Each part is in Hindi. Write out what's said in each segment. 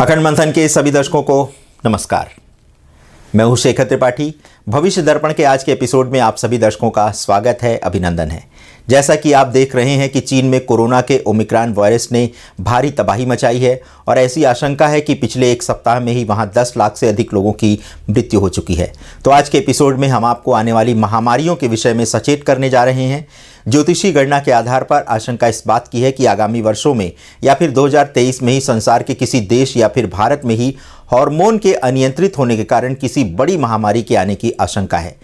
अखंड मंथन के सभी दर्शकों को नमस्कार। मैं हूं शेखर त्रिपाठी। भविष्य दर्पण के आज के एपिसोड में आप सभी दर्शकों का स्वागत है, अभिनंदन है। जैसा कि आप देख रहे हैं कि चीन में कोरोना के ओमिक्रॉन वायरस ने भारी तबाही मचाई है और ऐसी आशंका है कि पिछले एक सप्ताह में ही वहां 10 लाख से अधिक लोगों की मृत्यु हो चुकी है। तो आज के एपिसोड में हम आपको आने वाली महामारियों के विषय में सचेत करने जा रहे हैं। ज्योतिषी गणना के आधार पर आशंका इस बात की है कि आगामी वर्षों में या फिर 2023 में ही संसार के किसी देश या फिर भारत में ही हार्मोन के अनियंत्रित होने के कारण किसी बड़ी महामारी के आने की आशंका है।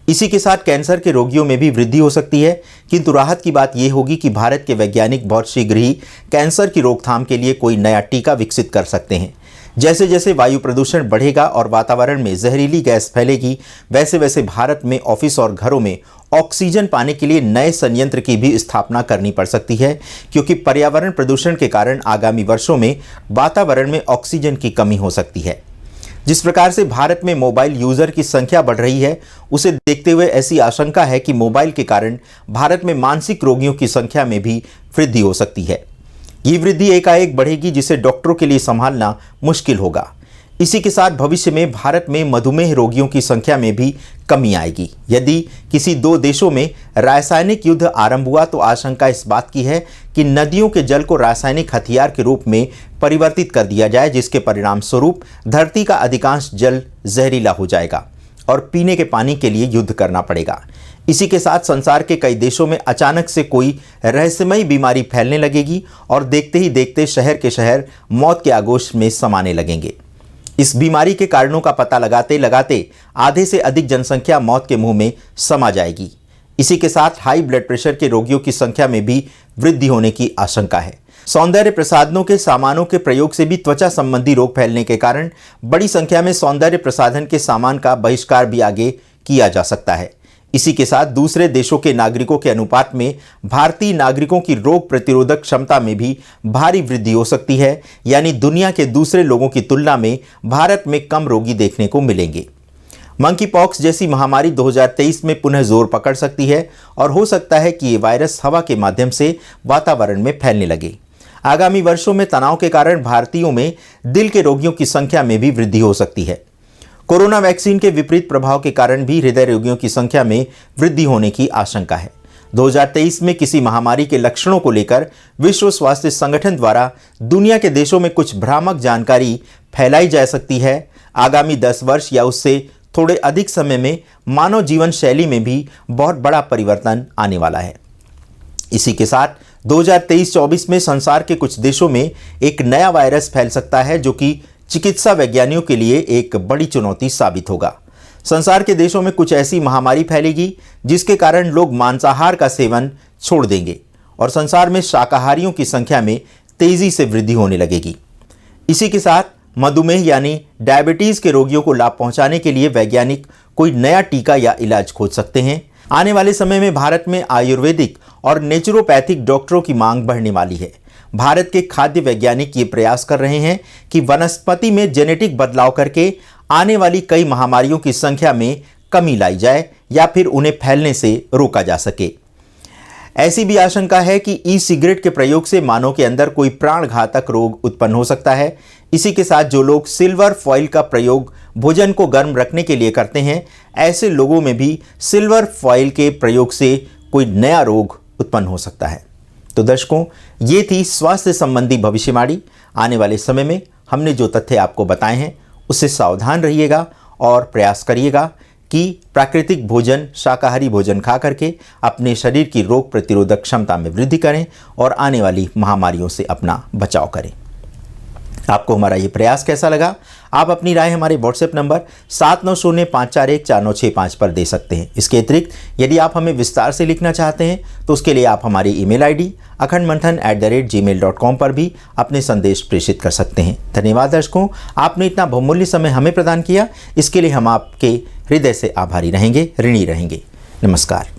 इसी के साथ कैंसर के रोगियों में भी वृद्धि हो सकती है, किंतु राहत की बात यह होगी कि भारत के वैज्ञानिक बहुत शीघ्र ही कैंसर की रोकथाम के लिए कोई नया टीका विकसित कर सकते हैं। जैसे जैसे वायु प्रदूषण बढ़ेगा और वातावरण में जहरीली गैस फैलेगी, वैसे वैसे भारत में ऑफिस और घरों में ऑक्सीजन पाने के लिए नए संयंत्र की भी स्थापना करनी पड़ सकती है, क्योंकि पर्यावरण प्रदूषण के कारण आगामी वर्षों में वातावरण में ऑक्सीजन की कमी हो सकती है। जिस प्रकार से भारत में मोबाइल यूजर की संख्या बढ़ रही है, उसे देखते हुए ऐसी आशंका है कि मोबाइल के कारण भारत में मानसिक रोगियों की संख्या में भी वृद्धि हो सकती है। ये वृद्धि एकाएक बढ़ेगी जिसे डॉक्टरों के लिए संभालना मुश्किल होगा। इसी के साथ भविष्य में भारत में मधुमेह रोगियों की संख्या में भी कमी आएगी। यदि किसी दो देशों में रासायनिक युद्ध आरंभ हुआ तो आशंका इस बात की है कि नदियों के जल को रासायनिक हथियार के रूप में परिवर्तित कर दिया जाए, जिसके परिणाम स्वरूप धरती का अधिकांश जल जहरीला हो जाएगा और पीने के पानी के लिए युद्ध करना पड़ेगा। इसी के साथ संसार के कई देशों में अचानक से कोई रहस्यमयी बीमारी फैलने लगेगी और देखते ही देखते शहर के शहर मौत के आगोश में समाने लगेंगे। इस बीमारी के कारणों का पता लगाते लगाते आधे से अधिक जनसंख्या मौत के मुंह में समा जाएगी। इसी के साथ हाई ब्लड प्रेशर के रोगियों की संख्या में भी वृद्धि होने की आशंका है। सौंदर्य प्रसाधनों के सामानों के प्रयोग से भी त्वचा संबंधी रोग फैलने के कारण बड़ी संख्या में सौंदर्य प्रसाधन के सामान का बहिष्कार भी आगे किया जा सकता है। इसी के साथ दूसरे देशों के नागरिकों के अनुपात में भारतीय नागरिकों की रोग प्रतिरोधक क्षमता में भी भारी वृद्धि हो सकती है, यानी दुनिया के दूसरे लोगों की तुलना में भारत में कम रोगी देखने को मिलेंगे। मंकी पॉक्स जैसी महामारी 2023 में पुनः जोर पकड़ सकती है और हो सकता है कि ये वायरस हवा के माध्यम से वातावरण में फैलने लगे। आगामी वर्षों में तनाव के कारण भारतीयों में दिल के रोगियों की संख्या में भी वृद्धि हो सकती है। कोरोना वैक्सीन के विपरीत प्रभाव के कारण भी हृदय रोगियों की संख्या में वृद्धि होने की आशंका है। 2023 में किसी महामारी के लक्षणों को लेकर विश्व स्वास्थ्य संगठन द्वारा दुनिया के देशों में कुछ भ्रामक जानकारी फैलाई जा सकती है। आगामी 10 वर्ष या उससे थोड़े अधिक समय में मानव जीवन शैली में भी बहुत बड़ा परिवर्तन आने वाला है। इसी के साथ 2023-24 में संसार के कुछ देशों में एक नया वायरस फैल सकता है, जो कि चिकित्सा वैज्ञानिकों के लिए एक बड़ी चुनौती साबित होगा। संसार के देशों में कुछ ऐसी महामारी फैलेगी जिसके कारण लोग मांसाहार का सेवन छोड़ देंगे और संसार में शाकाहारियों की संख्या में तेजी से वृद्धि होने लगेगी। इसी के साथ मधुमेह यानी डायबिटीज के रोगियों को लाभ पहुंचाने के लिए वैज्ञानिक कोई नया टीका या इलाज खोज सकते हैं। आने वाले समय में भारत में आयुर्वेदिक और नेचुरोपैथिक डॉक्टरों की मांग बढ़ने वाली है। भारत के खाद्य वैज्ञानिक ये प्रयास कर रहे हैं कि वनस्पति में जेनेटिक बदलाव करके आने वाली कई महामारियों की संख्या में कमी लाई जाए या फिर उन्हें फैलने से रोका जा सके। ऐसी भी आशंका है कि ई सिगरेट के प्रयोग से मानव के अंदर कोई प्राणघातक रोग उत्पन्न हो सकता है। इसी के साथ जो लोग सिल्वर फॉइल का प्रयोग भोजन को गर्म रखने के लिए करते हैं, ऐसे लोगों में भी सिल्वर फॉइल के प्रयोग से कोई नया रोग उत्पन्न हो सकता है। तो दर्शकों, ये थी स्वास्थ्य संबंधी भविष्यवाणी। आने वाले समय में हमने जो तथ्य आपको बताए हैं उससे सावधान रहिएगा और प्रयास करिएगा कि प्राकृतिक भोजन, शाकाहारी भोजन खा करके अपने शरीर की रोग प्रतिरोधक क्षमता में वृद्धि करें और आने वाली महामारियों से अपना बचाव करें। आपको हमारा ये प्रयास कैसा लगा? आप अपनी राय हमारे व्हाट्सएप नंबर 7905414965 पर दे सकते हैं। इसके अतिरिक्त यदि आप हमें विस्तार से लिखना चाहते हैं तो उसके लिए आप हमारी ईमेल आईडी akhandmanthan@gmail.com पर भी अपने संदेश प्रेषित कर सकते हैं। धन्यवाद दर्शकों, आपने इतना बहुमूल्य समय हमें प्रदान किया, इसके लिए हम आपके हृदय से आभारी रहेंगे, ऋणी रहेंगे। नमस्कार।